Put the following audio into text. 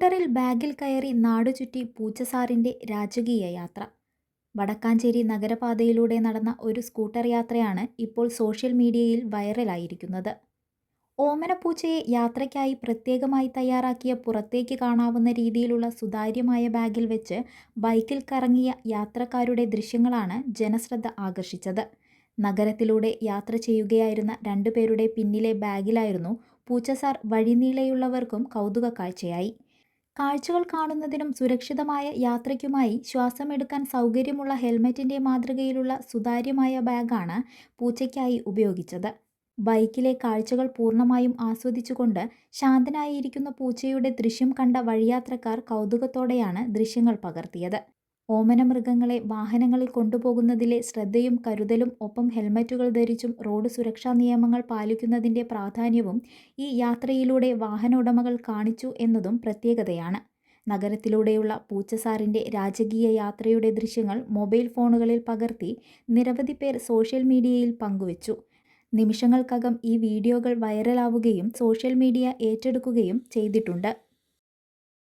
സ്കൂട്ടറിൽ ബാഗിൽ കയറി നാടുചുറ്റി പൂച്ചസാറിൻ്റെ രാജകീയ യാത്ര. വടക്കാഞ്ചേരി നഗരപാതയിലൂടെ നടന്ന ഒരു സ്കൂട്ടർ യാത്രയാണ് ഇപ്പോൾ സോഷ്യൽ മീഡിയയിൽ വൈറലായിരിക്കുന്നത്. ഓമനപ്പൂച്ചയെ യാത്രയ്ക്കായി പ്രത്യേകമായി തയ്യാറാക്കിയ പുറത്തേക്ക് കാണാവുന്ന രീതിയിലുള്ള സുതാര്യമായ ബാഗിൽ വെച്ച് ബൈക്കിൽ കറങ്ങിയ യാത്രക്കാരുടെ ദൃശ്യങ്ങളാണ് ജനശ്രദ്ധ ആകർഷിച്ചത്. നഗരത്തിലൂടെ യാത്ര ചെയ്യുകയായിരുന്ന രണ്ടുപേരുടെ പിന്നിലെ ബാഗിലായിരുന്നു പൂച്ചസാർ വഴിനീളെയുള്ളവർക്കും കൗതുക കാഴ്ചയായി. കാഴ്ചകൾ കാണുന്നതിനും സുരക്ഷിതമായ യാത്രയ്ക്കുമായി ശ്വാസമെടുക്കാൻ സൗകര്യമുള്ള ഹെൽമറ്റിൻ്റെ മാതൃകയിലുള്ള സുതാര്യമായ ബാഗാണ് പൂച്ചയ്ക്കായി ഉപയോഗിച്ചത്. ബൈക്കിലെ കാഴ്ചകൾ പൂർണ്ണമായും ആസ്വദിച്ചുകൊണ്ട് ശാന്തനായിരിക്കുന്ന പൂച്ചയുടെ ദൃശ്യം കണ്ട വഴിയാത്രക്കാർ കൗതുകത്തോടെയാണ് ദൃശ്യങ്ങൾ പകർത്തിയത്. ഓമനമൃഗങ്ങളെ വാഹനങ്ങളിൽ കൊണ്ടുപോകുന്നതിലെ ശ്രദ്ധയും കരുതലും ഒപ്പം ഹെൽമറ്റുകൾ ധരിച്ചും റോഡ് സുരക്ഷാ നിയമങ്ങൾ പാലിക്കുന്നതിൻ്റെ പ്രാധാന്യവും ഈ യാത്രയിലൂടെ വാഹന ഉടമകൾ കാണിച്ചു എന്നതും പ്രത്യേകതയാണ്. നഗരത്തിലൂടെയുള്ള പൂച്ചസാറിൻ്റെ രാജകീയ യാത്രയുടെ ദൃശ്യങ്ങൾ മൊബൈൽ ഫോണുകളിൽ പകർത്തി നിരവധി പേർ സോഷ്യൽ മീഡിയയിൽ പങ്കുവച്ചു. നിമിഷങ്ങൾക്കകം ഈ വീഡിയോകൾ വൈറലാവുകയും സോഷ്യൽ മീഡിയ ഏറ്റെടുക്കുകയും ചെയ്തിട്ടുണ്ട്.